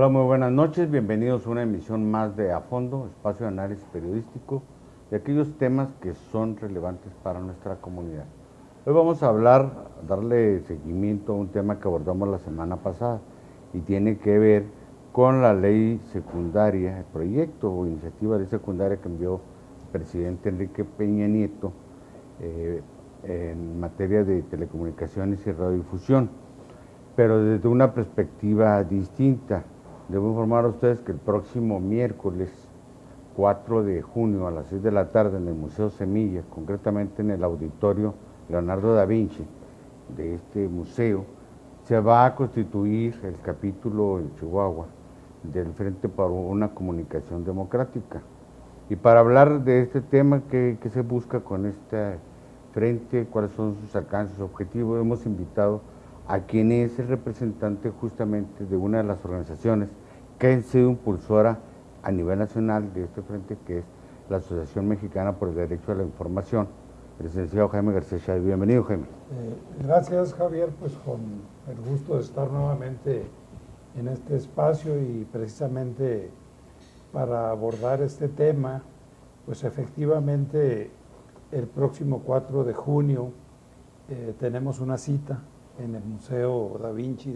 Hola, muy buenas noches, bienvenidos a una emisión más de A Fondo, espacio de análisis periodístico de aquellos temas que son relevantes para nuestra comunidad. Hoy vamos a darle seguimiento a un tema que abordamos la semana pasada y tiene que ver con la ley secundaria, el proyecto o iniciativa de ley secundaria que envió el presidente Enrique Peña Nieto en materia de telecomunicaciones y radiodifusión, pero desde una perspectiva distinta. Debo informar a ustedes que el próximo miércoles 4 de junio a las 6 de la tarde en el Museo Semilla, concretamente en el auditorio Leonardo da Vinci de este museo, se va a constituir el capítulo en Chihuahua del Frente para una Comunicación Democrática. Y para hablar de este tema, ¿qué se busca con este frente? ¿Cuáles son sus alcances, objetivos? Hemos invitado a quien es el representante justamente de una de las organizaciones que ha sido impulsora a nivel nacional de este frente, que es la Asociación Mexicana por el Derecho a la Información, el licenciado Jaime García Chávez. Bienvenido, Jaime. Gracias, Javier, pues con el gusto de estar nuevamente en este espacio y precisamente para abordar este tema, pues efectivamente el próximo 4 de junio tenemos una cita en el Museo Da Vinci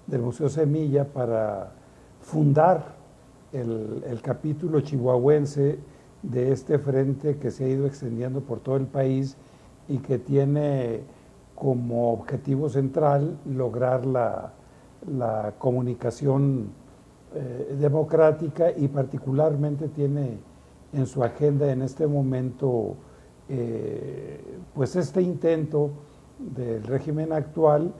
del Museo Semilla para fundar el capítulo chihuahuense de este frente que se ha ido extendiendo por todo el país y que tiene como objetivo central lograr la comunicación democrática, y particularmente tiene en su agenda en este momento pues este intento del régimen actual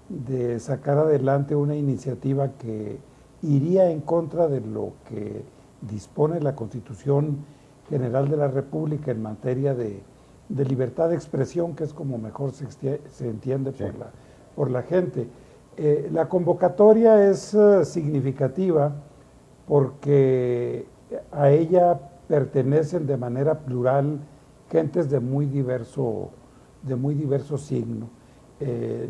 de sacar adelante una iniciativa que iría en contra de lo que dispone la Constitución General de la República en materia de libertad de expresión, que es como mejor se entiende por la gente. La convocatoria es significativa porque a ella pertenecen de manera plural gentes de muy diverso signo.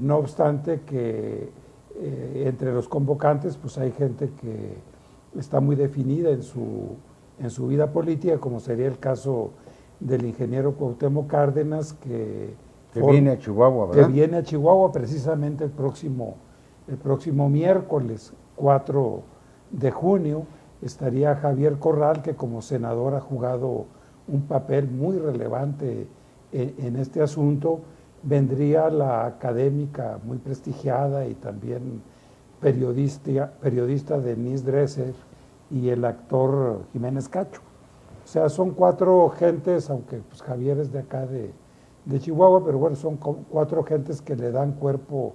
No obstante que entre los convocantes pues hay gente que está muy definida en su vida política, como sería el caso del ingeniero Cuauhtémoc Cárdenas, que viene a Chihuahua, ¿verdad? Que viene a Chihuahua precisamente el próximo miércoles 4 de junio. Estaría Javier Corral, que como senador ha jugado un papel muy relevante en este asunto. Vendría la académica muy prestigiada y también periodista Denise Dresser y el actor Jiménez Cacho. O sea, son 4 gentes, aunque pues Javier es de acá de Chihuahua, pero bueno, son 4 gentes que le dan cuerpo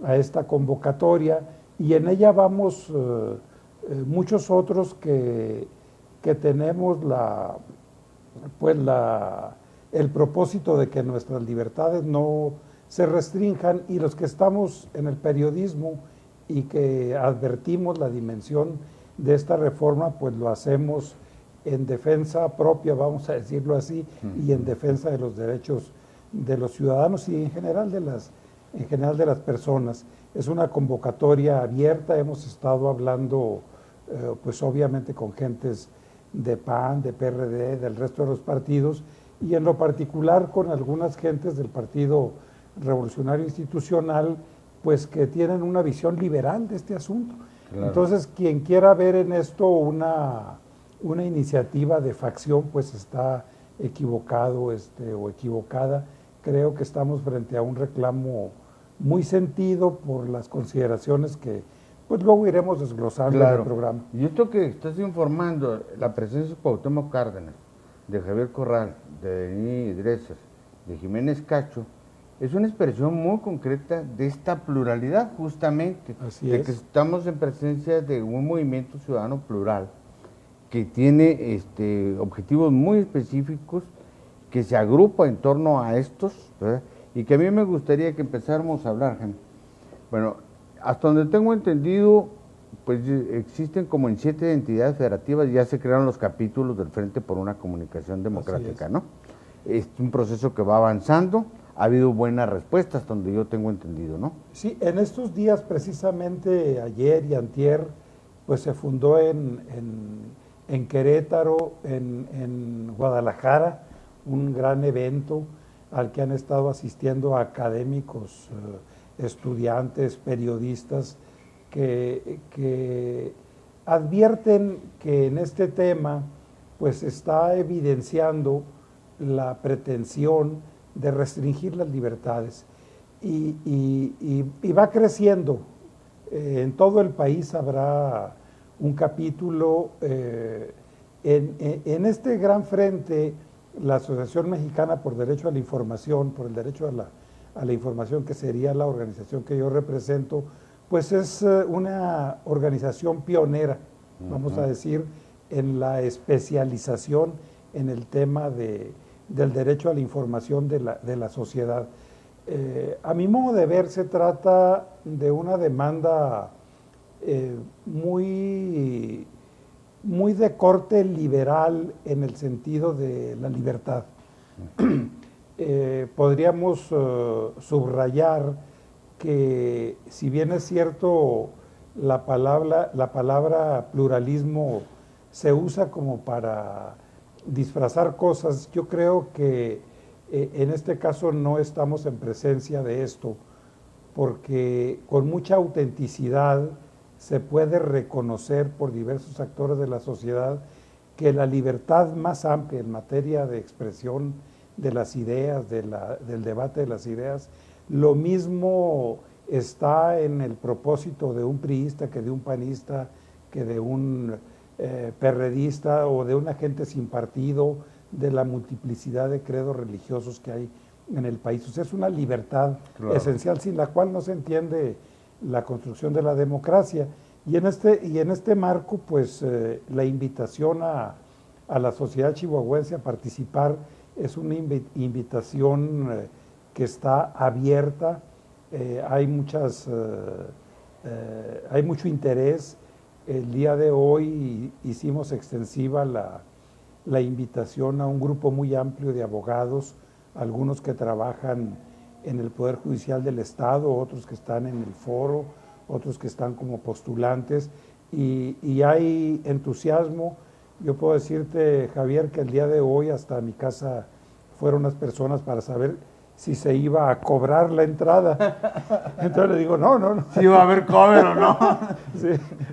a esta convocatoria, y en ella vamos muchos otros que tenemos el propósito de que nuestras libertades no se restrinjan, y los que estamos en el periodismo y que advertimos la dimensión de esta reforma, pues lo hacemos en defensa propia, vamos a decirlo así, y en defensa de los derechos de los ciudadanos y en general de las personas. Es una convocatoria abierta. Hemos estado hablando pues obviamente con gentes de PAN, de PRD, del resto de los partidos, y en lo particular con algunas gentes del Partido Revolucionario Institucional, pues que tienen una visión liberal de este asunto. Claro. Entonces, quien quiera ver en esto una iniciativa de facción, pues está equivocado o equivocada. Creo que estamos frente a un reclamo muy sentido por las consideraciones que pues luego iremos desglosando en el programa. Y esto que estás informando, la presencia de Cuauhtémoc Cárdenas, de Javier Corral, de Denise Dresser, de Jiménez Cacho, es una expresión muy concreta de esta pluralidad, justamente. Así de que estamos en presencia de un movimiento ciudadano plural que tiene objetivos muy específicos, que se agrupa en torno a estos, ¿verdad? Y que a mí me gustaría que empezáramos a hablar, Jaime. Bueno, hasta donde tengo entendido, pues existen como en 7 entidades federativas, ya se crearon los capítulos del Frente por una Comunicación Democrática, ¿no? Es un proceso que va avanzando, ha habido buenas respuestas, hasta donde yo tengo entendido, ¿no? Sí, en estos días, precisamente ayer y antier, pues se fundó en Querétaro, en Guadalajara, un gran evento al que han estado asistiendo académicos, estudiantes, periodistas, que advierten que en este tema pues está evidenciando la pretensión de restringir las libertades y va creciendo. En todo el país habrá un capítulo. En este gran frente, la Asociación Mexicana por Derecho a la Información, por el derecho a la información, que sería la organización que yo represento, pues es una organización pionera, vamos a decir, en la especialización en el tema del derecho a la información de la sociedad. A mi modo de ver, se trata de una demanda muy de corte liberal en el sentido de la libertad. Podríamos subrayar que, si bien es cierto, la palabra pluralismo se usa como para disfrazar cosas, yo creo que en este caso no estamos en presencia de esto, porque con mucha autenticidad se puede reconocer por diversos actores de la sociedad que la libertad más amplia en materia de expresión de las ideas, del debate de las ideas, lo mismo está en el propósito de un priista que de un panista, que de un perredista o de una gente sin partido, de la multiplicidad de credos religiosos que hay en el país. O sea, es una libertad esencial sin la cual no se entiende la construcción de la democracia. Y en este marco, pues la invitación a la sociedad chihuahuense a participar es una invitación que está abierta. Hay mucho interés. El día de hoy hicimos extensiva la invitación a un grupo muy amplio de abogados, algunos que trabajan en el Poder Judicial del Estado, otros que están en el foro, otros que están como postulantes, y hay entusiasmo. Yo puedo decirte, Javier, que el día de hoy hasta mi casa fueron unas personas para saber si se iba a cobrar la entrada. Entonces le digo, no. Si iba a haber cover o no. Sí.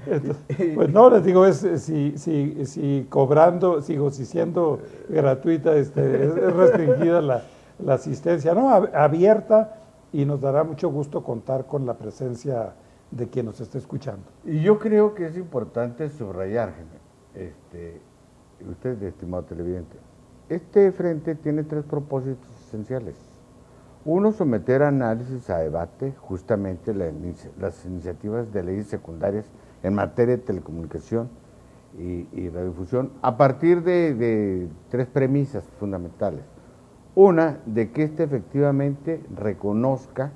Entonces, pues no, les digo, si cobrando, si siendo gratuita, es restringida la asistencia. No, abierta, y nos dará mucho gusto contar con la presencia de quien nos esté escuchando. Y yo creo que es importante subrayar, usted, estimado televidente, este frente tiene 3 propósitos esenciales. Uno, someter a análisis, a debate, justamente las iniciativas de leyes secundarias en materia de telecomunicación y radiodifusión, a partir de 3 premisas fundamentales. Una, de que efectivamente reconozca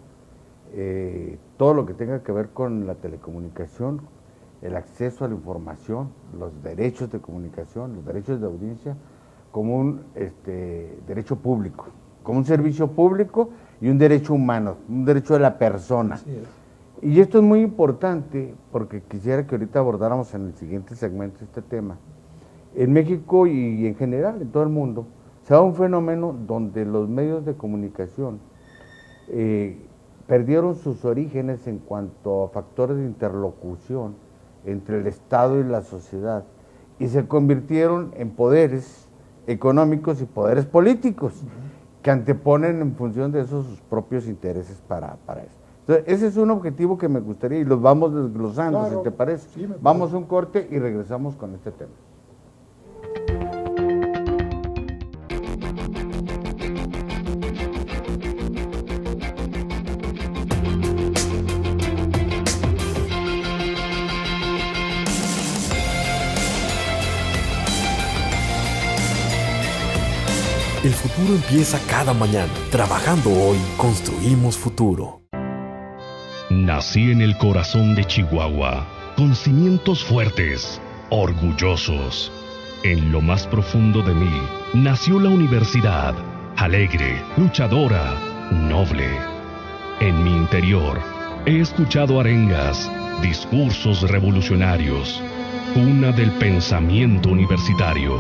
todo lo que tenga que ver con la telecomunicación, el acceso a la información, los derechos de comunicación, los derechos de audiencia, como un derecho público, como un servicio público y un derecho humano, un derecho de la persona. Así es. Y esto es muy importante porque quisiera que ahorita abordáramos en el siguiente segmento este tema. En México y en general en todo el mundo se da un fenómeno donde los medios de comunicación perdieron sus orígenes en cuanto a factores de interlocución entre el Estado y la sociedad y se convirtieron en poderes económicos y poderes políticos que anteponen en función de esos sus propios intereses para eso. Entonces, ese es un objetivo que me gustaría, y los vamos desglosando, claro, si te parece. Sí, vamos a un corte y regresamos con este tema. El futuro empieza cada mañana. Trabajando hoy, construimos futuro. Nací en el corazón de Chihuahua, con cimientos fuertes, orgullosos. En lo más profundo de mí, nació la universidad, alegre, luchadora, noble. En mi interior, he escuchado arengas, discursos revolucionarios, cuna del pensamiento universitario.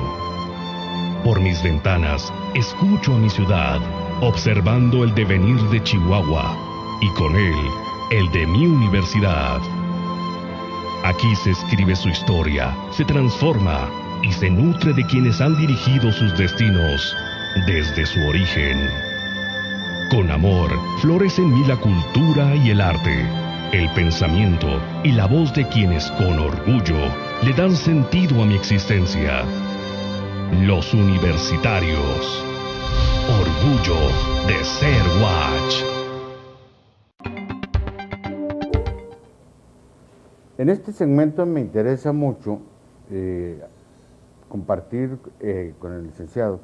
Por mis ventanas escucho a mi ciudad, observando el devenir de Chihuahua y con él el de mi universidad. Aquí se escribe su historia, se transforma y se nutre de quienes han dirigido sus destinos desde su origen. Con amor florece en mí la cultura y el arte, el pensamiento y la voz de quienes con orgullo le dan sentido a mi existencia. Los universitarios. Orgullo de ser Watch. En este segmento me interesa mucho compartir con el licenciado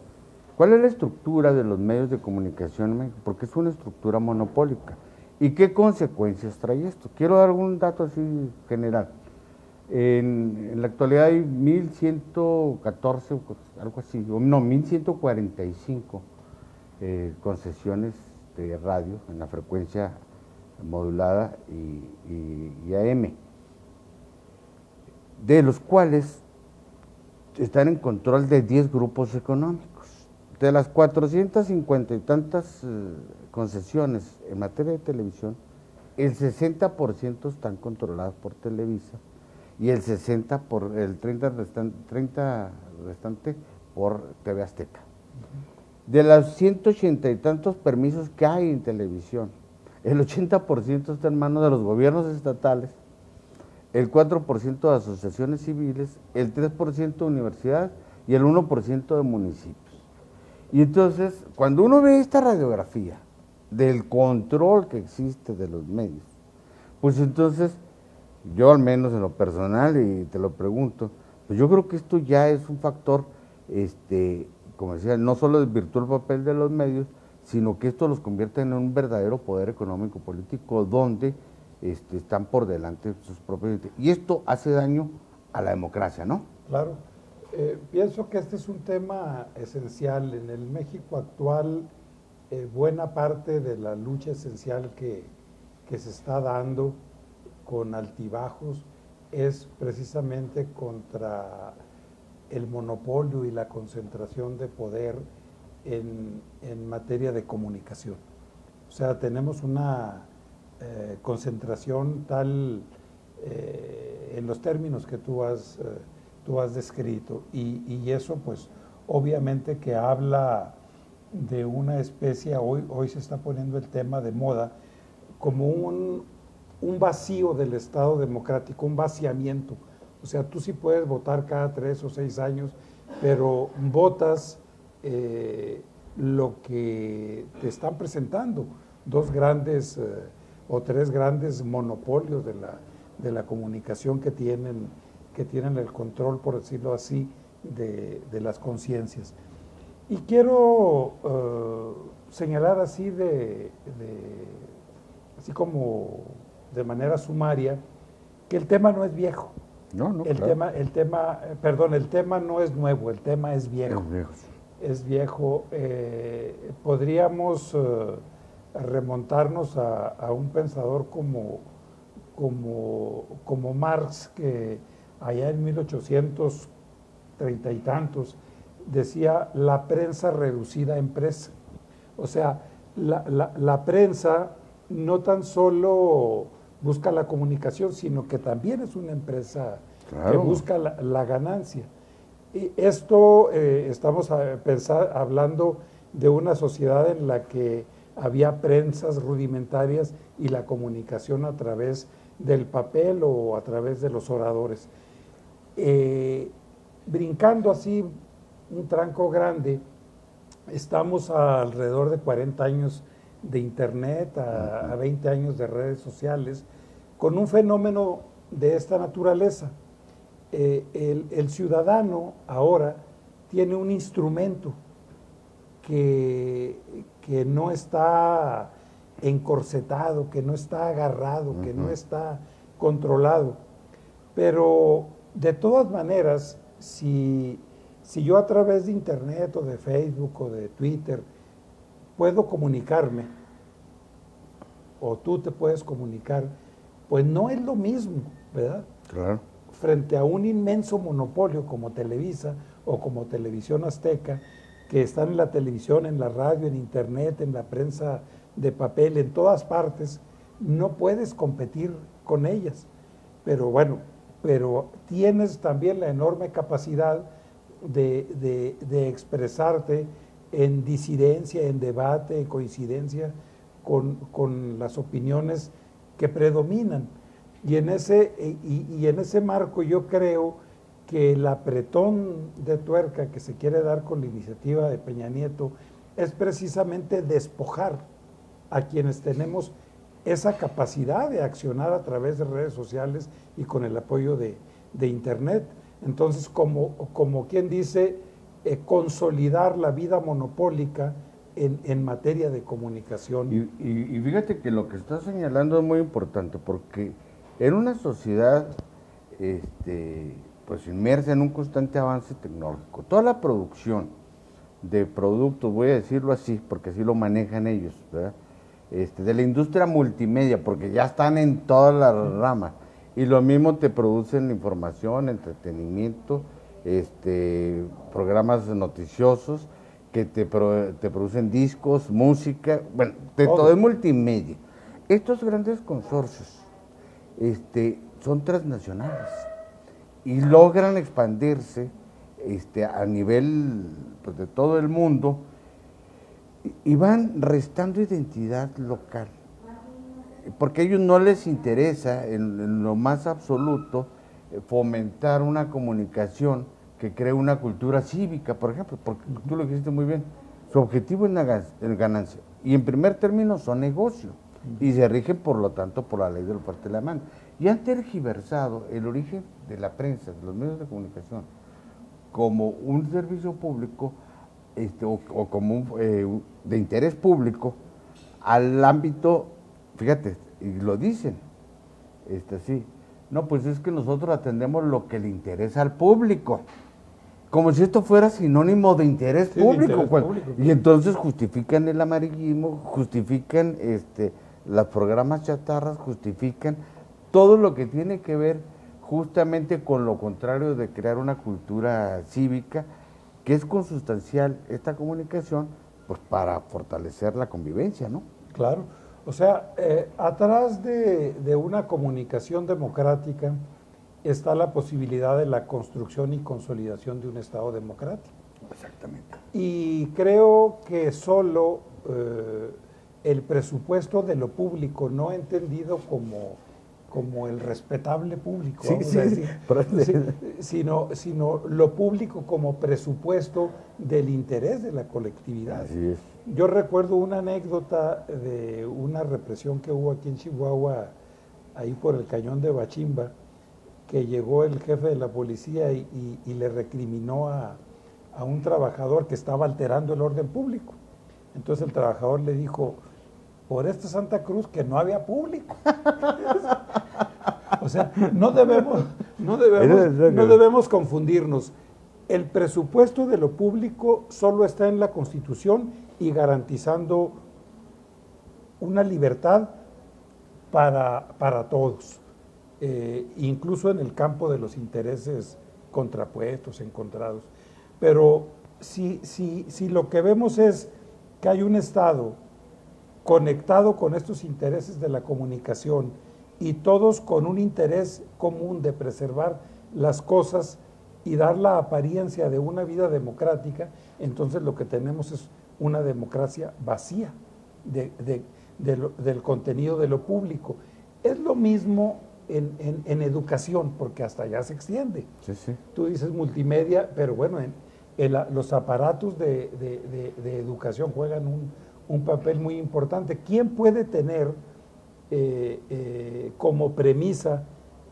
cuál es la estructura de los medios de comunicación en México, porque es una estructura monopólica. ¿Y qué consecuencias trae esto? Quiero dar un dato así general. En la actualidad hay 1.114, algo así, no, 1.145 concesiones de radio en la frecuencia modulada y AM, de los cuales están en control de 10 grupos económicos. De las 450 y tantas concesiones en materia de televisión, el 60% están controladas por Televisa y el 30 restante por TV Azteca. De los 180 y tantos permisos que hay en televisión, el 80% está en manos de los gobiernos estatales, el 4% de asociaciones civiles, el 3% de universidades y el 1% de municipios. Y entonces, cuando uno ve esta radiografía del control que existe de los medios, pues entonces, yo al menos en lo personal, y te lo pregunto, pues yo creo que esto ya es un factor, como decía, no solo desvirtúa el papel de los medios, sino que esto los convierte en un verdadero poder económico político donde están por delante de sus propios intereses. Y esto hace daño a la democracia, ¿no? Claro. Pienso que este es un tema esencial. En el México actual, buena parte de la lucha esencial que se está dando con altibajos es precisamente contra el monopolio y la concentración de poder en materia de comunicación. O sea, tenemos una concentración tal en los términos que tú has descrito y eso pues obviamente que habla de una especie, hoy se está poniendo el tema de moda, como un vacío del Estado democrático, un vaciamiento. O sea, tú sí puedes votar cada 3 o 6 años, pero votas lo que te están presentando, 2 grandes o 3 grandes monopolios de la comunicación que tienen el control, por decirlo así, de las conciencias. Y quiero señalar así así como de manera sumaria, que el tema no es viejo. El tema no es nuevo, el tema es viejo. Es viejo. Podríamos remontarnos a un pensador como Marx, que allá en 1830 y tantos decía la prensa reducida en presa. O sea, la prensa no tan solo busca la comunicación, sino que también es una empresa que busca la ganancia. Y esto estamos hablando de una sociedad en la que había prensas rudimentarias y la comunicación a través del papel o a través de los oradores. Brincando así un tranco grande, estamos a alrededor de 40 años de Internet, a 20 años de redes sociales, con un fenómeno de esta naturaleza. El ciudadano ahora tiene un instrumento que no está encorsetado, que no está agarrado, que no está controlado. Pero de todas maneras, si yo a través de Internet o de Facebook o de Twitter puedo comunicarme, o tú te puedes comunicar, pues no es lo mismo, ¿verdad? Claro. frente a un inmenso monopolio como Televisa o como Televisión Azteca, que están en la televisión, en la radio, en internet, en la prensa de papel, en todas partes, no puedes competir con ellas. Pero bueno, pero tienes también la enorme capacidad de expresarte en disidencia, en debate, en coincidencia con las opiniones que predominan. Y en ese marco yo creo que el apretón de tuerca que se quiere dar con la iniciativa de Peña Nieto es precisamente despojar a quienes tenemos esa capacidad de accionar a través de redes sociales y con el apoyo de Internet. Entonces, como quien dice, consolidar la vida monopólica en materia de comunicación. Y fíjate que lo que estás señalando es muy importante, porque en una sociedad pues inmersa en un constante avance tecnológico, toda la producción de productos, voy a decirlo así, porque así lo manejan ellos, ¿verdad? De la industria multimedia, porque ya están en todas las ramas, y lo mismo te producen información, entretenimiento, programas noticiosos, que te producen discos, música, bueno, todo es multimedia. Estos grandes consorcios son transnacionales y logran expandirse a nivel pues, de todo el mundo, y van restando identidad local, porque a ellos no les interesa en lo más absoluto fomentar una comunicación que cree una cultura cívica, por ejemplo, porque tú lo dijiste muy bien, su objetivo es la ganancia, y en primer término son negocios, y se rigen por lo tanto por la ley del fuerte de la mano, y han tergiversado el origen de la prensa, de los medios de comunicación, como un servicio público o como de interés público al ámbito, fíjate, y lo dicen, sí, no, pues es que nosotros atendemos lo que le interesa al público, como si esto fuera sinónimo de interés público, público. Y entonces justifican el amarillismo, justifican los programas chatarras, justifican todo lo que tiene que ver justamente con lo contrario de crear una cultura cívica, que es consustancial esta comunicación, pues para fortalecer la convivencia, ¿no? Claro, o sea, atrás de una comunicación democrática está la posibilidad de la construcción y consolidación de un Estado democrático. Exactamente. Y creo que solo el presupuesto de lo público, no entendido como el respetable público, sino lo público como presupuesto del interés de la colectividad. Así es. Yo recuerdo una anécdota de una represión que hubo aquí en Chihuahua, ahí por el cañón de Bachimba, que llegó el jefe de la policía y le recriminó a un trabajador que estaba alterando el orden público. Entonces el trabajador le dijo: por esta Santa Cruz que no había público. O sea, no debemos confundirnos. El presupuesto de lo público solo está en la Constitución y garantizando una libertad para todos, incluso en el campo de los intereses contrapuestos, encontrados. Pero si lo que vemos es que hay un Estado conectado con estos intereses de la comunicación y todos con un interés común de preservar las cosas y dar la apariencia de una vida democrática, entonces lo que tenemos es una democracia vacía del contenido de lo público. Es lo mismo en educación, porque hasta allá se extiende. Sí, sí. Tú dices multimedia, pero bueno, los aparatos de educación juegan un papel muy importante. ¿Quién puede tener como premisa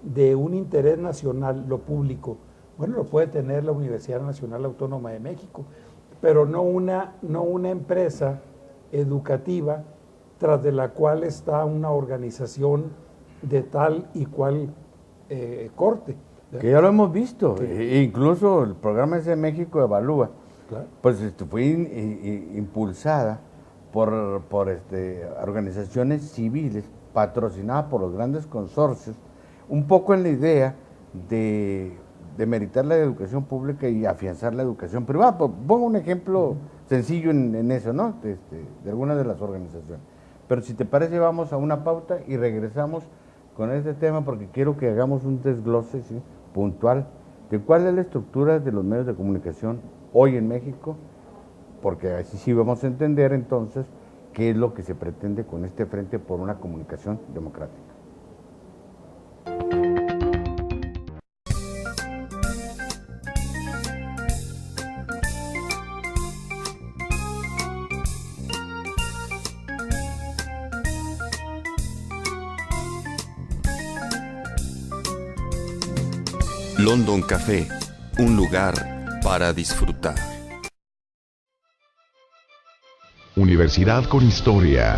de un interés nacional lo público? Bueno, lo puede tener la Universidad Nacional Autónoma de México, pero no una empresa educativa tras de la cual está una organización de tal y cual corte. Que ya lo hemos visto, incluso el programa ese de México Evalúa, claro, pues fue impulsada por organizaciones civiles patrocinadas por los grandes consorcios, un poco en la idea de demeritar la educación pública y afianzar la educación privada. Pongo un ejemplo sencillo en eso, ¿no? De alguna de las organizaciones. Pero si te parece, vamos a una pauta y regresamos con este tema porque quiero que hagamos un desglose, ¿sí?, puntual de cuál es la estructura de los medios de comunicación hoy en México, porque así sí vamos a entender entonces qué es lo que se pretende con este Frente por una Comunicación Democrática. London Café, un lugar para disfrutar. Universidad con historia.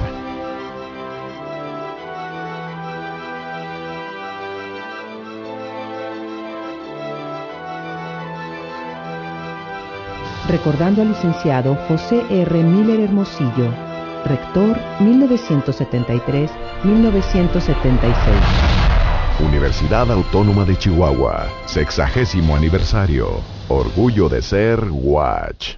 Recordando al licenciado José R. Miller Hermosillo, rector 1973-1976. Universidad Autónoma de Chihuahua, 60º aniversario. Orgullo de ser UACH.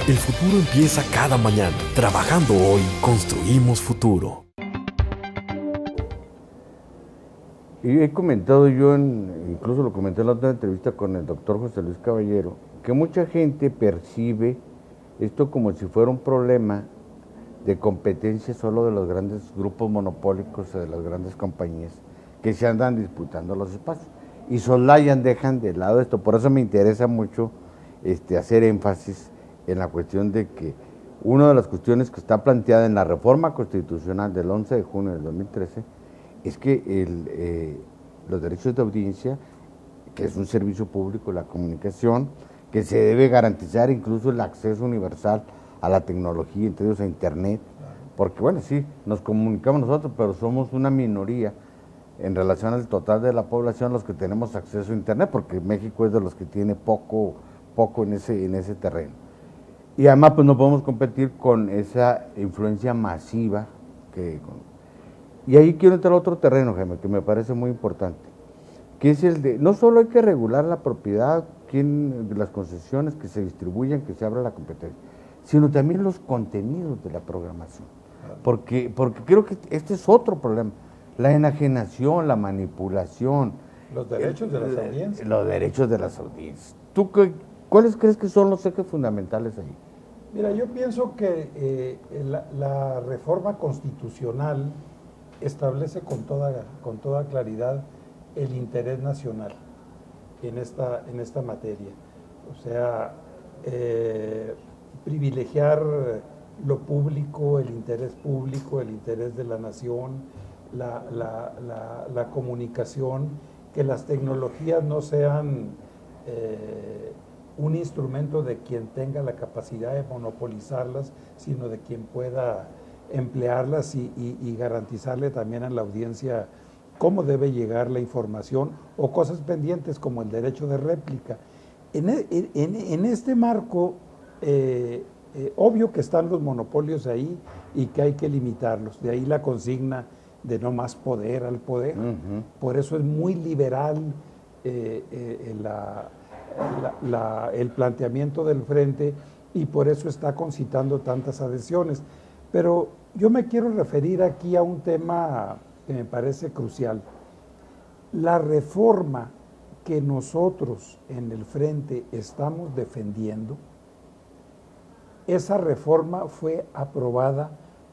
El futuro empieza cada mañana. Trabajando hoy, construimos futuro. Y he comentado yo, incluso lo comenté en la otra entrevista con el doctor José Luis Caballero, que mucha gente percibe esto como si fuera un problema de competencia solo de los grandes grupos monopólicos o de las grandes compañías que se andan disputando los espacios y soslayan, dejan de lado esto. Por eso me interesa mucho hacer énfasis en la cuestión de que una de las cuestiones que está planteada en la reforma constitucional del 11 de junio del 2013 es que los derechos de audiencia, que es un servicio público, la comunicación, que se debe garantizar incluso el acceso universal a la tecnología, entre ellos a Internet, porque bueno, sí, nos comunicamos nosotros, pero somos una minoría en relación al total de la población los que tenemos acceso a Internet, porque México es de los que tiene poco en ese terreno. Y además pues no podemos competir con esa influencia masiva y ahí quiero entrar a otro terreno, Jaime, que me parece muy importante, que es el de, no solo hay que regular la propiedad, las concesiones que se distribuyen, que se abra la competencia, sino también los contenidos de la programación. Porque creo que este es otro problema, la enajenación, la manipulación. Los derechos de las audiencias. Los derechos de las audiencias. ¿Tú cuáles crees que son los ejes fundamentales ahí? Mira, yo pienso que la reforma constitucional establece con toda claridad el interés nacional en esta materia. O sea, privilegiar lo público, el interés de la nación, la comunicación, que las tecnologías no sean un instrumento de quien tenga la capacidad de monopolizarlas, sino de quien pueda emplearlas y garantizarle también a la audiencia cómo debe llegar la información o cosas pendientes como el derecho de réplica. En este marco, obvio que están los monopolios ahí y que hay que limitarlos, de ahí la consigna de no más poder al poder. Por eso es muy liberal el planteamiento del frente y por eso está concitando tantas adhesiones. Pero yo me quiero referir aquí a un tema que me parece crucial. La reforma que nosotros en el frente estamos defendiendo, esa reforma fue aprobada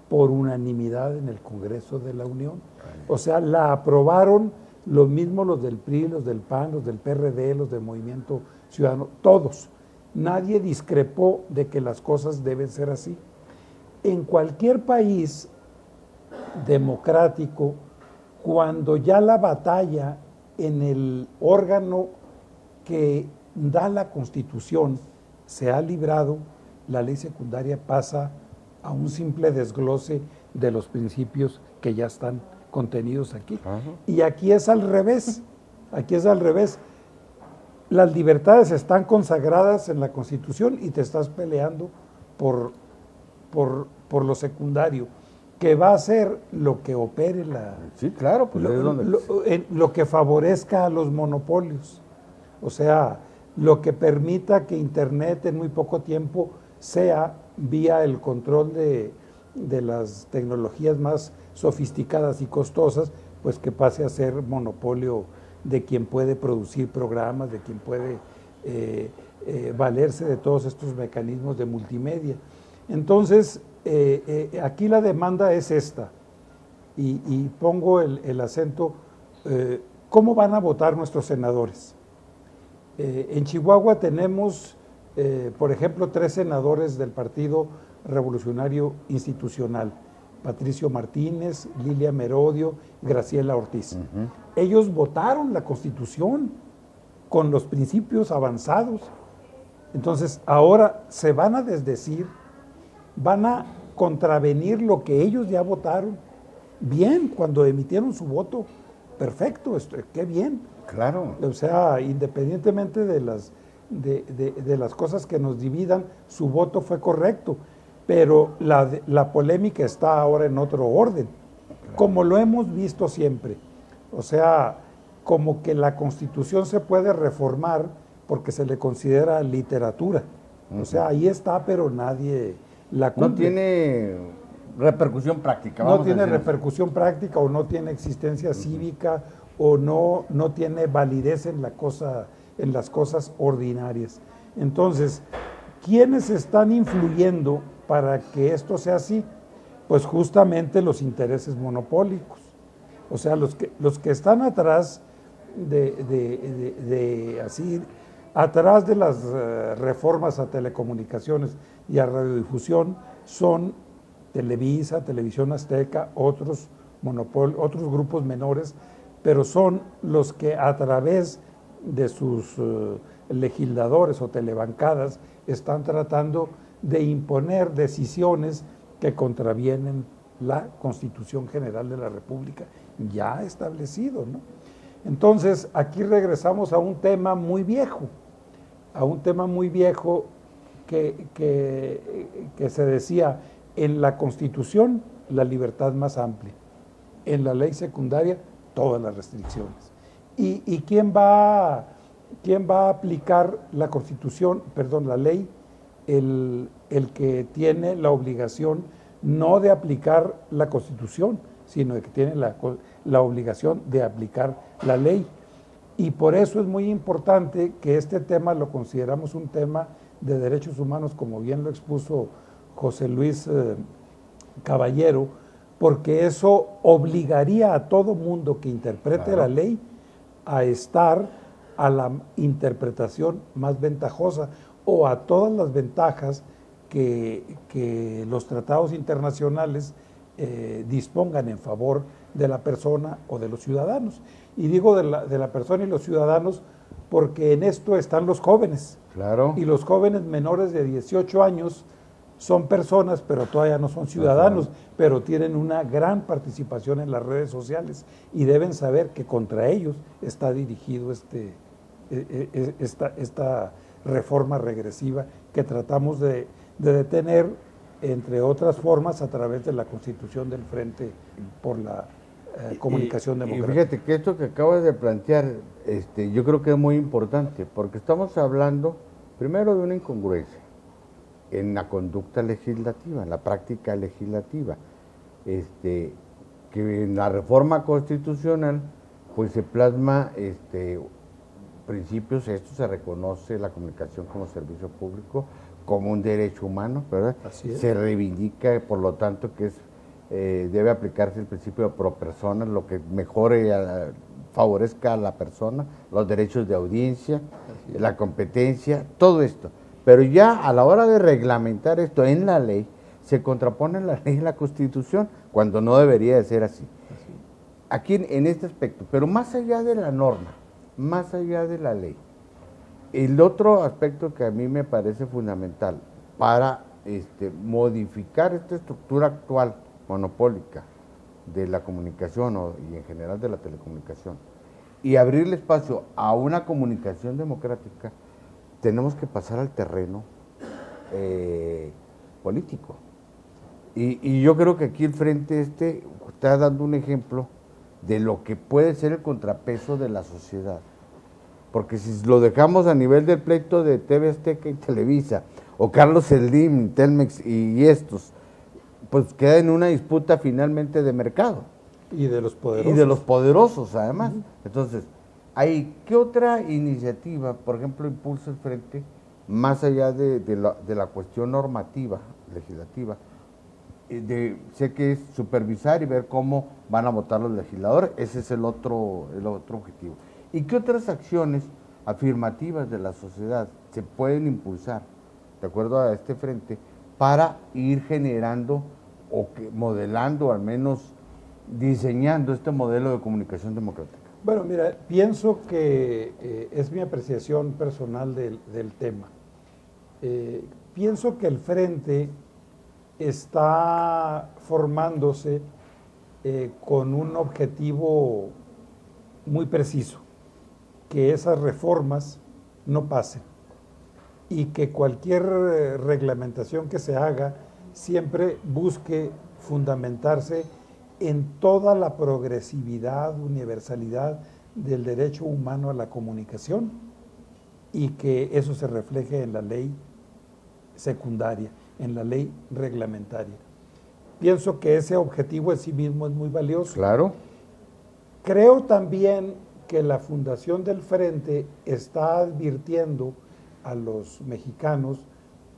por unanimidad en el Congreso de la Unión. O sea, la aprobaron los mismos, los del PRI, los del PAN, los del PRD, los del Movimiento Ciudadano, todos. Nadie discrepó de que las cosas deben ser así. En cualquier país democrático, cuando ya la batalla en el órgano que da la Constitución se ha librado, la ley secundaria pasa a un simple desglose de los principios que ya están contenidos aquí. Ajá. Y aquí es al revés, aquí es al revés. Las libertades están consagradas en la Constitución y te estás peleando por lo secundario, que va a ser lo que opere Sí, claro, pues es donde... lo que favorezca a los monopolios. O sea, lo que permita que Internet en muy poco tiempo sea, vía el control de las tecnologías más sofisticadas y costosas, pues que pase a ser monopolio de quien puede producir programas, de quien puede valerse de todos estos mecanismos de multimedia. Entonces, aquí la demanda es esta, y pongo el acento, ¿cómo van a votar nuestros senadores? En Chihuahua tenemos, por ejemplo, 3 senadores del Partido Revolucionario Institucional: Patricio Martínez, Lilia Merodio, Graciela Ortiz. Ellos votaron la Constitución con los principios avanzados. Entonces, ahora se van a desdecir, van a contravenir lo que ellos ya votaron. Bien, cuando emitieron su voto, perfecto, qué bien. Claro. O sea, independientemente de las cosas que nos dividan, su voto fue correcto. Pero la polémica está ahora en otro orden, como lo hemos visto siempre. O sea, como que la Constitución se puede reformar porque se le considera literatura. O sea, ahí está, pero nadie la cumple. No tiene repercusión práctica. No tiene repercusión práctica, o no tiene existencia cívica, o no tiene validez en las cosas ordinarias. Entonces, ¿quiénes están influyendo para que esto sea así? Pues justamente los intereses monopólicos. O sea, los que están atrás atrás de las reformas a telecomunicaciones y a radiodifusión son Televisa, Televisión Azteca, otros grupos menores, pero son los que a través de sus legisladores o telebancadas están tratando de imponer decisiones que contravienen la Constitución General de la República ya establecido, ¿no? Entonces, aquí regresamos a un tema muy viejo, que se decía: en la Constitución la libertad más amplia, en la ley secundaria todas las restricciones. ¿Y quién va a aplicar la Constitución, la ley? El que tiene la obligación no de aplicar la Constitución, sino de que tiene la obligación de aplicar la ley. Y por eso es muy importante que este tema lo consideramos un tema de derechos humanos, como bien lo expuso José Luis Caballero, porque eso obligaría a todo mundo que interprete la ley a estar a la interpretación más ventajosa, o a todas las ventajas que los tratados internacionales dispongan en favor de la persona o de los ciudadanos. Y digo de la persona y los ciudadanos porque en esto están los jóvenes. Claro. Y los jóvenes menores de 18 años son personas, pero todavía no son ciudadanos, pero tienen una gran participación en las redes sociales y deben saber que contra ellos está dirigido esta reforma regresiva que tratamos de detener, entre otras formas, a través de la constitución del Frente por la Comunicación Democrática. Y fíjate que esto que acabas de plantear, yo creo que es muy importante, porque estamos hablando primero de una incongruencia en la conducta legislativa, en la práctica legislativa, que en la reforma constitucional pues se plasma principios. Esto se reconoce la comunicación como servicio público, como un derecho humano, ¿verdad? Así es. Se reivindica, por lo tanto, que debe aplicarse el principio de pro persona, lo que mejore, favorezca a la persona, los derechos de audiencia, la competencia, todo esto. Pero ya a la hora de reglamentar esto en la ley, se contrapone la ley y la Constitución, cuando no debería de ser así. Aquí en este aspecto, pero más allá de la norma, más allá de la ley, el otro aspecto que a mí me parece fundamental para modificar esta estructura actual monopólica de la comunicación y en general de la telecomunicación y abrirle espacio a una comunicación democrática, tenemos que pasar al terreno político. Y yo creo que aquí el Frente está dando un ejemplo de lo que puede ser el contrapeso de la sociedad. Porque si lo dejamos a nivel del pleito de TV Azteca y Televisa, o Carlos Slim, Telmex y estos, pues queda en una disputa finalmente de mercado. Y de los poderosos. Y de los poderosos, además. Entonces, ¿qué otra iniciativa, por ejemplo, impulsa el Frente, más allá de la cuestión normativa, legislativa? Sé que es supervisar y ver cómo van a votar los legisladores, ese es el otro objetivo. ¿Y qué otras acciones afirmativas de la sociedad se pueden impulsar, de acuerdo a este Frente, para ir generando modelando, al menos diseñando este modelo de comunicación democrática? Bueno, mira, pienso que es mi apreciación personal del tema. Pienso que el Frente está formándose con un objetivo muy preciso, que esas reformas no pasen y que cualquier reglamentación que se haga siempre busque fundamentarse en toda la progresividad, universalidad del derecho humano a la comunicación y que eso se refleje en la ley secundaria, en la ley reglamentaria. Pienso que ese objetivo en sí mismo es muy valioso. Claro. Creo también que la fundación del Frente está advirtiendo a los mexicanos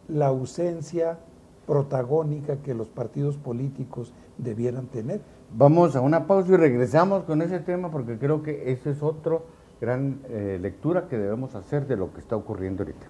la ausencia protagónica que los partidos políticos debieran tener. Vamos a una pausa y regresamos con ese tema porque creo que esa es otra gran lectura que debemos hacer de lo que está ocurriendo ahorita.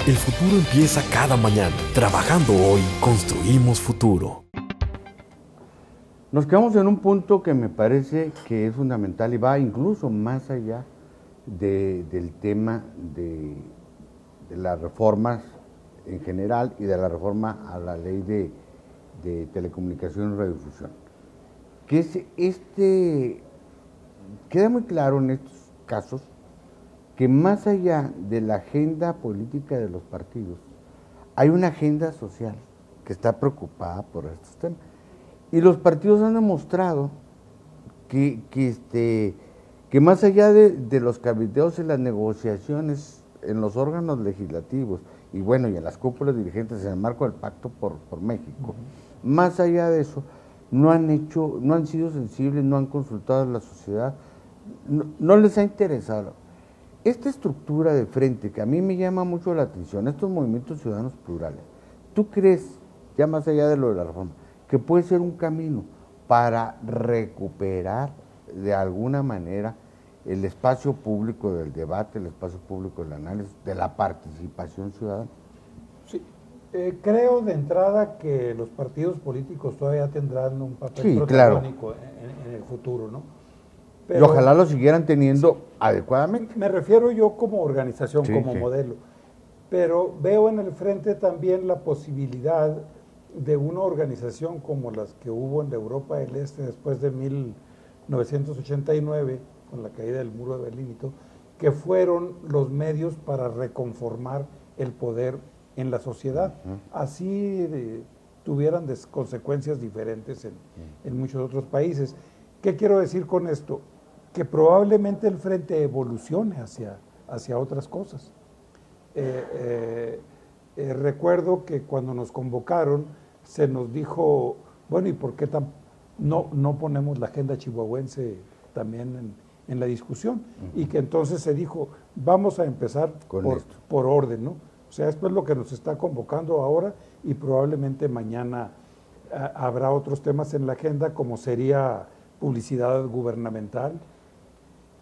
El futuro empieza cada mañana. Trabajando hoy, construimos futuro. Nos quedamos en un punto que me parece que es fundamental y va incluso más allá del tema de las reformas en general y de la reforma a la ley de telecomunicación y radiodifusión. Que queda muy claro en estos casos que más allá de la agenda política de los partidos, hay una agenda social que está preocupada por estos temas. Y los partidos han demostrado que más allá de los cabildeos y las negociaciones en los órganos legislativos, y bueno, y en las cúpulas dirigentes en el marco del Pacto por México, más allá de eso, no han sido sensibles, no han consultado a la sociedad, no les ha interesado. Esta estructura de Frente, que a mí me llama mucho la atención, estos movimientos ciudadanos plurales, ¿tú crees, ya más allá de lo de la reforma, que puede ser un camino para recuperar de alguna manera el espacio público del debate, el espacio público del análisis, de la participación ciudadana? Sí, creo de entrada que los partidos políticos todavía tendrán un papel protagónico en el futuro, ¿no? Pero, y ojalá lo siguieran teniendo adecuadamente. Me refiero yo como organización, como sí. modelo, pero veo en el Frente también la posibilidad de una organización como las que hubo en la Europa del Este después de 1989, con la caída del muro de Berlín y todo, que fueron los medios para reconformar el poder en la sociedad. Así tuvieran consecuencias diferentes en muchos otros países. ¿Qué quiero decir con esto? Que probablemente el Frente evolucione hacia otras cosas. Recuerdo que cuando nos convocaron se nos dijo, bueno, ¿y por qué no ponemos la agenda chihuahuense también en la discusión? Y que entonces se dijo, vamos a empezar por orden, ¿no? O sea, esto es lo que nos está convocando ahora y probablemente mañana habrá otros temas en la agenda, como sería publicidad gubernamental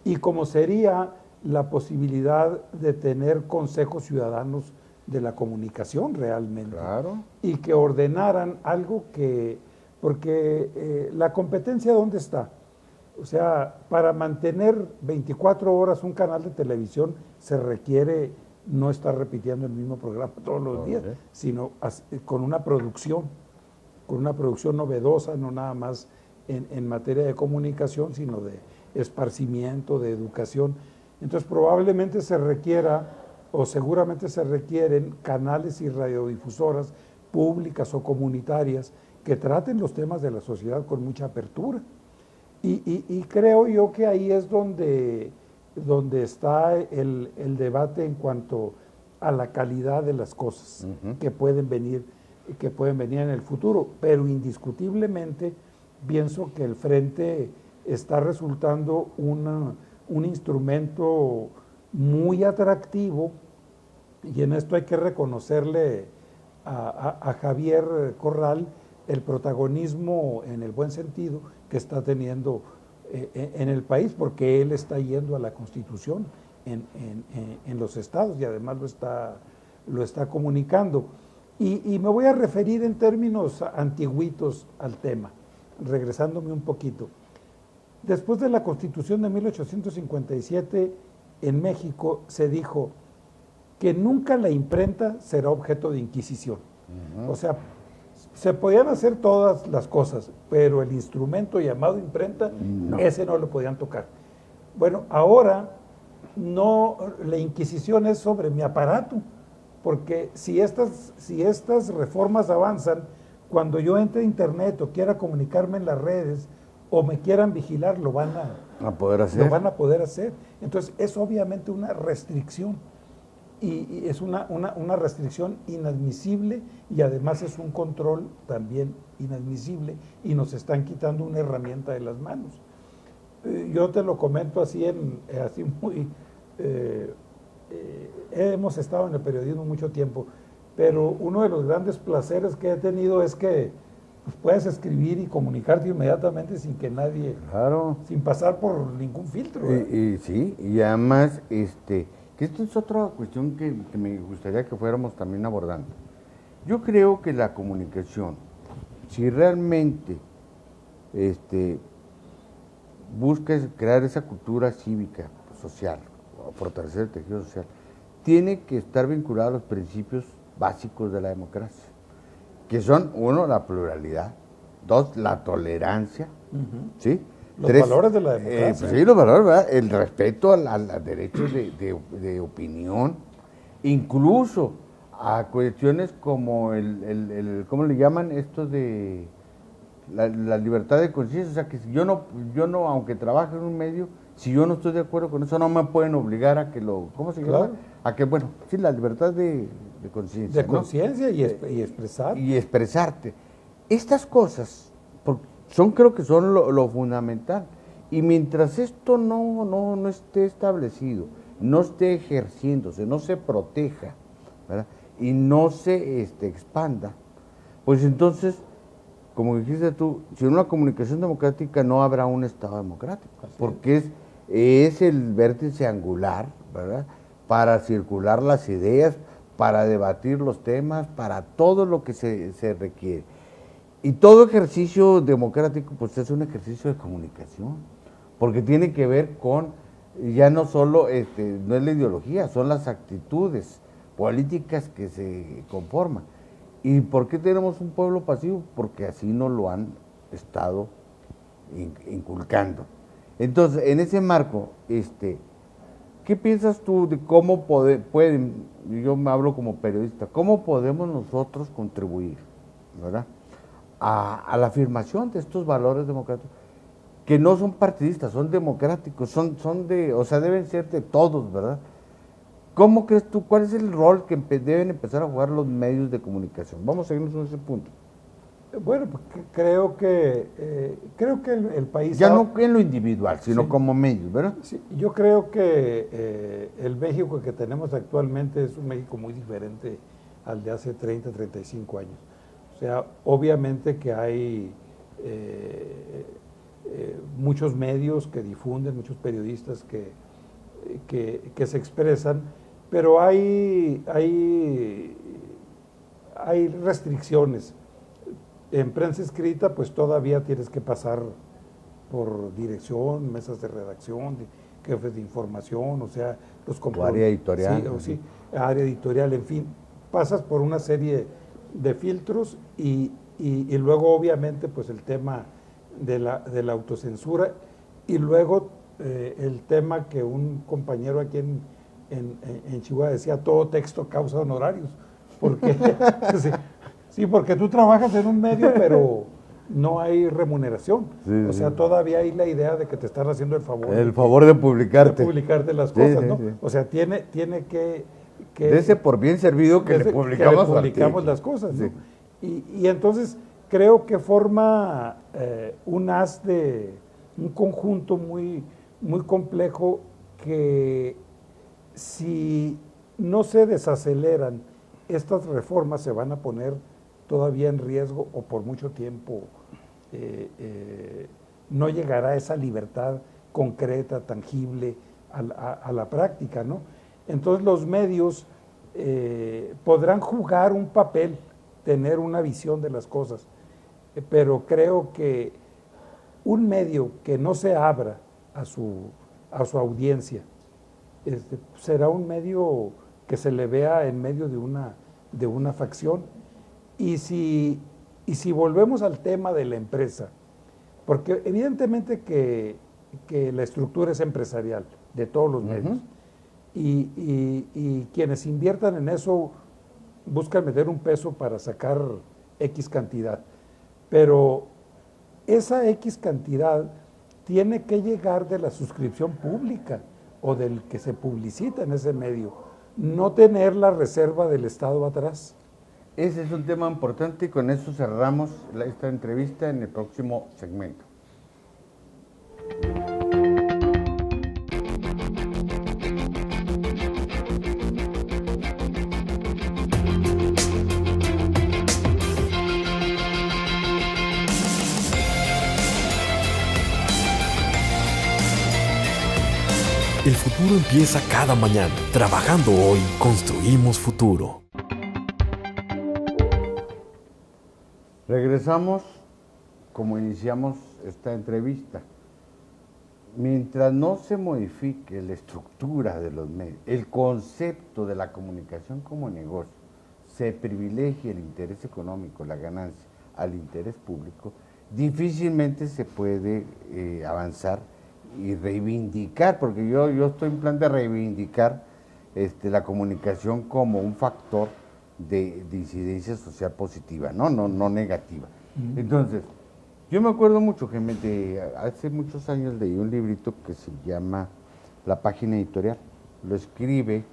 y como sería la posibilidad de tener consejos ciudadanos de la comunicación realmente. Claro. Y que ordenaran algo que, porque la competencia ¿dónde está? O sea, para mantener 24 horas un canal de televisión se requiere no estar repitiendo el mismo programa todos los días, sino con una producción novedosa, no nada más en materia de comunicación, sino de esparcimiento, de educación. Entonces probablemente se requiera, o seguramente se requieren, canales y radiodifusoras públicas o comunitarias que traten los temas de la sociedad con mucha apertura. Y creo yo que ahí es donde está el debate en cuanto a la calidad de las cosas que pueden venir en el futuro. Pero indiscutiblemente pienso que el Frente está resultando un instrumento muy atractivo, y en esto hay que reconocerle a Javier Corral el protagonismo, en el buen sentido, que está teniendo en el país, porque él está yendo a la Constitución en los estados y además lo está comunicando. Y me voy a referir en términos antiguitos al tema, regresándome un poquito. Después de la Constitución de 1857, en México se dijo que nunca la imprenta será objeto de inquisición. O sea, se podían hacer todas las cosas, pero el instrumento llamado imprenta, ese no lo podían tocar. Bueno, ahora no, la inquisición es sobre mi aparato, porque si estas reformas avanzan, cuando yo entre a internet o quiera comunicarme en las redes o me quieran vigilar, lo van a poder hacer. Entonces es obviamente una restricción. Y es una restricción inadmisible, y además es un control también inadmisible, y nos están quitando una herramienta de las manos. Yo te lo comento así muy... hemos estado en el periodismo mucho tiempo, pero uno de los grandes placeres que he tenido es que pues, puedes escribir y comunicarte inmediatamente sin que nadie... Claro. Sin pasar por ningún filtro. Sí, y además... que esto es otra cuestión que me gustaría que fuéramos también abordando. Yo creo que la comunicación, si realmente busca crear esa cultura cívica, social, o fortalecer el tejido social, tiene que estar vinculada a los principios básicos de la democracia, que son, uno, la pluralidad, dos, la tolerancia, ¿sí? Los valores de la democracia. Pues sí, los valores, ¿verdad? El respeto al derecho de opinión, incluso a cuestiones como ¿cómo le llaman esto de la libertad de conciencia? O sea, que si yo no, aunque trabaje en un medio, si yo no estoy de acuerdo con eso, no me pueden obligar a que ¿cómo se llama? A que, bueno, sí, la libertad de conciencia. De conciencia y expresar. Y expresarte. Estas cosas, creo que son lo fundamental. Y mientras esto no esté establecido, no esté ejerciéndose, no se proteja, ¿verdad? Y no se expanda, pues entonces, como dijiste tú, sin una comunicación democrática no habrá un Estado democrático, porque es el vértice angular, ¿verdad? Para circular las ideas, para debatir los temas, para todo lo que se requiere. Y todo ejercicio democrático pues es un ejercicio de comunicación, porque tiene que ver con, ya no solo, no es la ideología, son las actitudes políticas que se conforman. ¿Y por qué tenemos un pueblo pasivo? Porque así nos lo han estado inculcando. Entonces, en ese marco, ¿qué piensas tú de cómo pueden, yo me hablo como periodista, cómo podemos nosotros contribuir, ¿verdad?, a la afirmación de estos valores democráticos, que no son partidistas, son democráticos, o sea, deben ser de todos, ¿verdad? ¿Cómo crees tú, cuál es el rol que deben empezar a jugar los medios de comunicación? Vamos a seguirnos en ese punto. Bueno, pues creo que el país... Ya no en lo individual, sino como medios, ¿verdad? Sí, yo creo que el México que tenemos actualmente es un México muy diferente al de hace 30, 35 años. O sea, obviamente que hay muchos medios que difunden, muchos periodistas que se expresan, pero hay restricciones. En prensa escrita, pues todavía tienes que pasar por dirección, mesas de redacción, jefes de información, o sea, los área editorial. Sí, área editorial, en fin, pasas por una serie de filtros y luego obviamente pues el tema de la autocensura y luego el tema que un compañero aquí en Chihuahua decía, todo texto causa honorarios, porque sí, porque tú trabajas en un medio pero no hay remuneración, o sea, todavía hay la idea de que te están haciendo el favor. El favor de publicarte. De publicarte las cosas, ¿no? Sí. O sea, tiene que Dese por bien servido que le publicamos las cosas, ¿no? Sí. Y entonces creo que forma un conjunto muy, muy complejo que si no se desaceleran, estas reformas se van a poner todavía en riesgo o por mucho tiempo no llegará esa libertad concreta, tangible a la práctica, ¿no? Entonces los medios podrán jugar un papel, tener una visión de las cosas, pero creo que un medio que no se abra a su audiencia será un medio que se le vea en medio de una facción. Y si volvemos al tema de la empresa, porque evidentemente que la estructura es empresarial de todos los medios, y quienes inviertan en eso buscan meter un peso para sacar X cantidad, pero esa X cantidad tiene que llegar de la suscripción pública o del que se publicita en ese medio, no tener la reserva del Estado atrás. Ese es un tema importante y con eso cerramos esta entrevista en el próximo segmento. El futuro empieza cada mañana. Trabajando hoy, construimos futuro. Regresamos como iniciamos esta entrevista. Mientras no se modifique la estructura de los medios, el concepto de la comunicación como negocio, se privilegie el interés económico, la ganancia, al interés público, difícilmente se puede avanzar y reivindicar, porque yo estoy en plan de reivindicar la comunicación como un factor de incidencia social positiva, no negativa. Entonces, yo me acuerdo mucho que hace muchos años leí un librito que se llama La Página Editorial. Lo escribe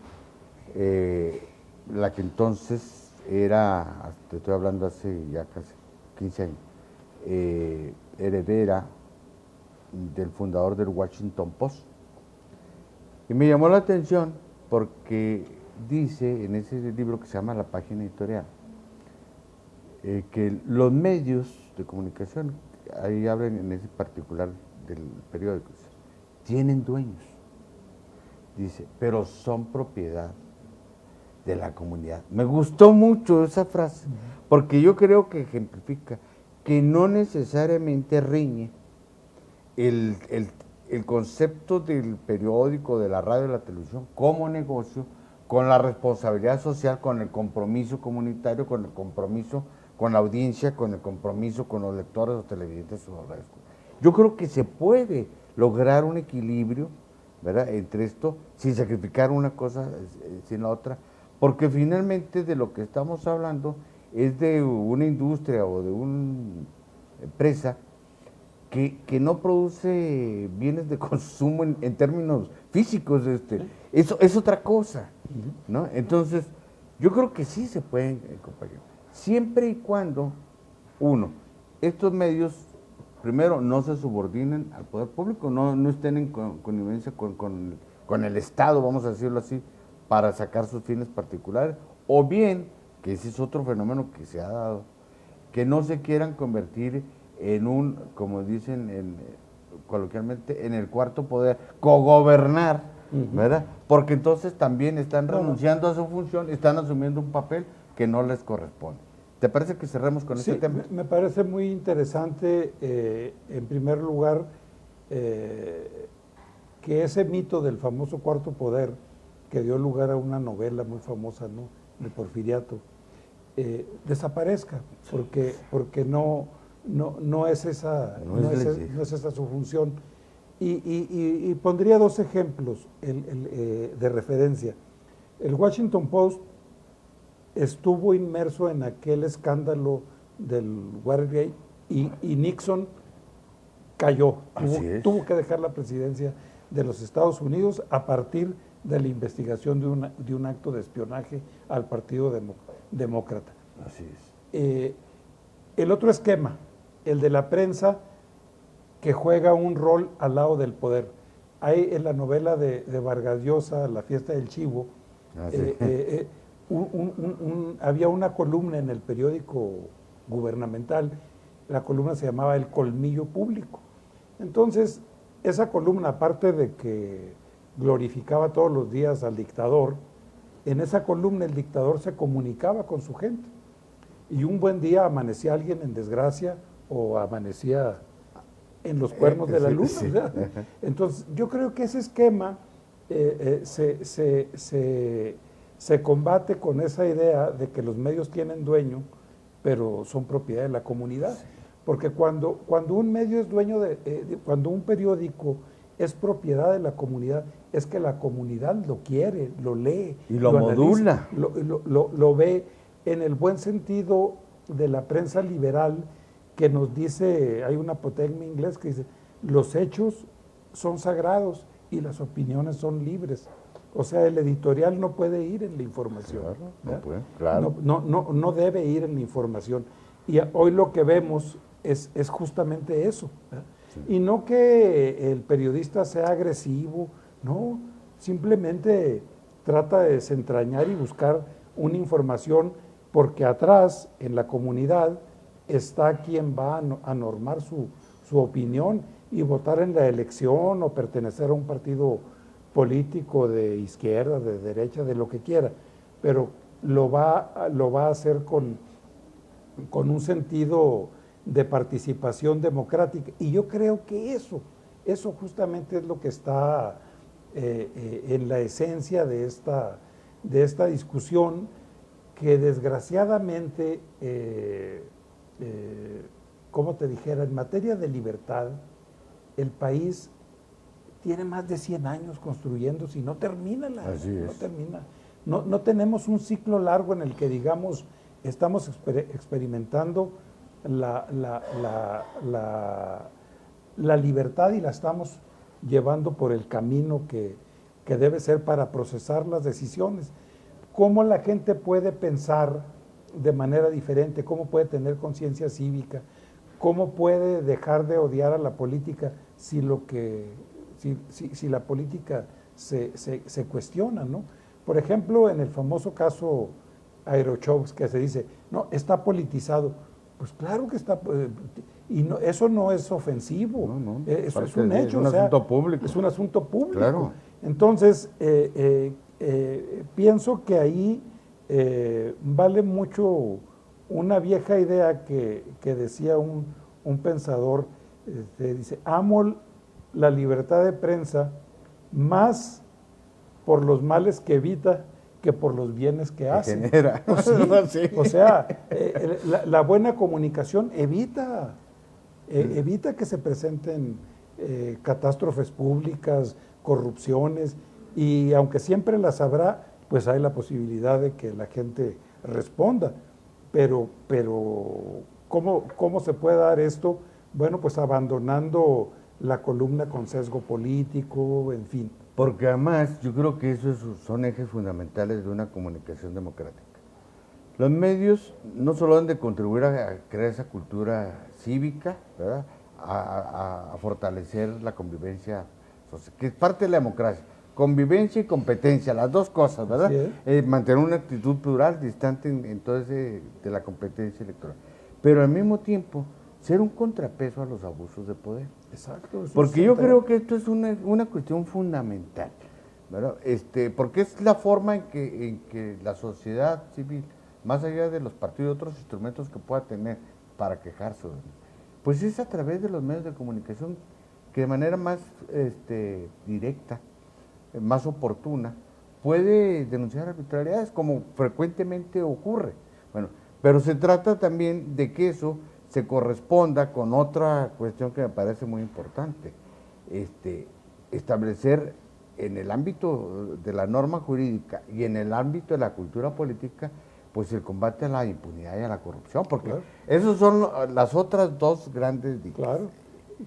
la que entonces era, te estoy hablando hace ya casi 15 años, heredera del fundador del Washington Post. Y me llamó la atención porque dice en ese libro que se llama La Página Editorial, que los medios de comunicación, ahí hablan en ese particular del periódico, tienen dueños, dice, pero son propiedad de la comunidad. Me gustó mucho esa frase, porque yo creo que ejemplifica que no necesariamente riñe el concepto del periódico, de la radio, de la televisión como negocio, con la responsabilidad social, con el compromiso comunitario, con el compromiso con la audiencia, con el compromiso con los lectores o televidentes. Yo creo que se puede lograr un equilibrio, ¿verdad?, entre esto, sin sacrificar una cosa sin la otra, porque finalmente de lo que estamos hablando es de una industria o de una empresa que no produce bienes de consumo en términos físicos, eso es otra cosa, ¿no? Entonces, yo creo que sí se pueden compaginar, siempre y cuando, estos medios, primero, no se subordinen al poder público, no estén en connivencia con el Estado, vamos a decirlo así, para sacar sus fines particulares, o bien, que ese es otro fenómeno que se ha dado, que no se quieran convertir en como dicen coloquialmente, en el cuarto poder, cogobernar ¿verdad? Porque entonces también están renunciando a su función, están asumiendo un papel que no les corresponde. ¿Te parece que cerremos con este tema? Me parece muy interesante, en primer lugar, que ese mito del famoso cuarto poder, que dio lugar a una novela muy famosa, ¿no?, de Porfiriato, desaparezca, porque no es esa, no es esa su función. Y pondría dos ejemplos de referencia. El Washington Post estuvo inmerso en aquel escándalo del Watergate y Nixon cayó, tuvo que dejar la presidencia de los Estados Unidos a partir de la investigación de un acto de espionaje al Partido Demócrata. Así es. El otro esquema, el de la prensa que juega un rol al lado del poder. Hay en la novela de Vargas Llosa, La fiesta del chivo, había una columna en el periódico gubernamental, la columna se llamaba El Colmillo Público. Entonces, esa columna, aparte de que glorificaba todos los días al dictador, en esa columna el dictador se comunicaba con su gente. Y un buen día amanecía alguien en desgracia o amanecía en los cuernos de la luna. Sí. ¿Verdad? Entonces, yo creo que ese esquema se combate con esa idea de que los medios tienen dueño, pero son propiedad de la comunidad. Porque cuando un medio es dueño cuando un periódico es propiedad de la comunidad, es que la comunidad lo quiere, lo lee. Y lo modula. Lo ve en el buen sentido de la prensa liberal, que nos dice, hay una apotegma inglés que dice, los hechos son sagrados y las opiniones son libres. O sea, el editorial no puede ir en la información. Claro, no puede, claro. No debe ir en la información. Y hoy lo que vemos es justamente eso. Sí. Y no que el periodista sea agresivo, no, simplemente trata de desentrañar y buscar una información, porque atrás, en la comunidad, está quien va a normar su opinión y votar en la elección o pertenecer a un partido político de izquierda, de derecha, de lo que quiera, pero lo va a hacer con un sentido de participación democrática. Y yo creo que eso justamente es lo que está en la esencia de esta discusión, que desgraciadamente, como te dijera, en materia de libertad, el país tiene más de 100 años construyéndose y no termina. No tenemos un ciclo largo en el que, digamos, estamos experimentando la libertad y la estamos llevando por el camino que debe ser para procesar las decisiones. ¿Cómo la gente puede pensar de manera diferente? ¿Cómo puede tener conciencia cívica? ¿Cómo puede dejar de odiar a la política si la política se cuestiona, ¿no? Por ejemplo, en el famoso caso Aerochows, que se dice, no, está politizado. Pues claro que está, y no, eso no es ofensivo, eso es un hecho. Es un asunto público. Es un asunto público. Claro. Entonces, pienso que ahí vale mucho una vieja idea que decía un pensador, dice, amo la libertad de prensa más por los males que evita que por los bienes que hace. Genera. Pues sí. Sí. O sea, la buena comunicación evita que se presenten catástrofes públicas, corrupciones, y aunque siempre las habrá, pues hay la posibilidad de que la gente responda. Pero ¿cómo se puede dar esto? Bueno, pues abandonando la columna con sesgo político, en fin. Porque además yo creo que esos son ejes fundamentales de una comunicación democrática. Los medios no solo han de contribuir a crear esa cultura cívica, ¿verdad?, a fortalecer la convivencia social, que es parte de la democracia. Convivencia y competencia, las dos cosas, ¿verdad? Sí, mantener una actitud plural, distante entonces de la competencia electoral. Pero al mismo tiempo, ser un contrapeso a los abusos de poder. Exacto. Porque yo creo que esto es una cuestión fundamental. ¿verdad? Porque es la forma en que la sociedad civil, más allá de los partidos y otros instrumentos que pueda tener para quejarse, pues es a través de los medios de comunicación que de manera más directa, más oportuna, puede denunciar arbitrariedades, como frecuentemente ocurre. Bueno, pero se trata también de que eso se corresponda con otra cuestión que me parece muy importante, establecer en el ámbito de la norma jurídica y en el ámbito de la cultura política, pues el combate a la impunidad y a la corrupción, porque claro, esas son las otras dos grandes dichas. claro,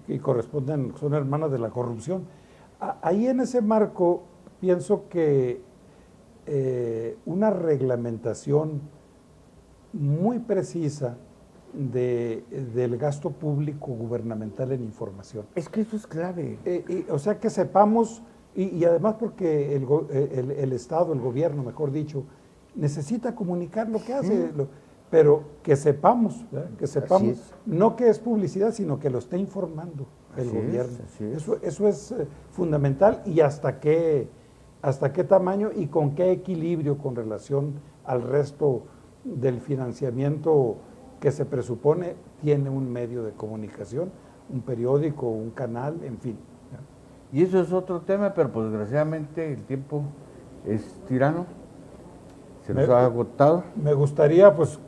y corresponden, son hermanas de la corrupción. Ahí en ese marco pienso que una reglamentación muy precisa del gasto público gubernamental en información. Es que eso es clave. O sea, que sepamos, y además porque el Estado, el gobierno, mejor dicho, necesita comunicar lo que hace, pero que sepamos, ¿verdad? Que sepamos, no que es publicidad, sino que lo esté informando el gobierno. Eso es fundamental, y hasta qué tamaño y con qué equilibrio con relación al resto del financiamiento que se presupone tiene un medio de comunicación, un periódico, un canal, en fin. Y eso es otro tema, pero pues desgraciadamente el tiempo es tirano, se nos ha agotado. Me gustaría pues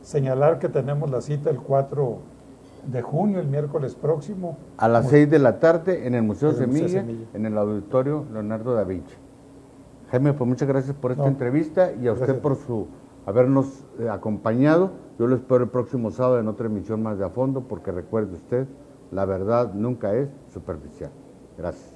señalar que tenemos la cita el 4 de junio, el miércoles próximo. A las 6 de la tarde en el Museo En el Museo Semilla, Semilla. en el auditorio Leonardo da Vinci. Jaime, pues muchas gracias por esta entrevista y a usted gracias. por habernos acompañado. Yo lo espero el próximo sábado en otra emisión más de A Fondo, porque recuerde usted, la verdad nunca es superficial. Gracias.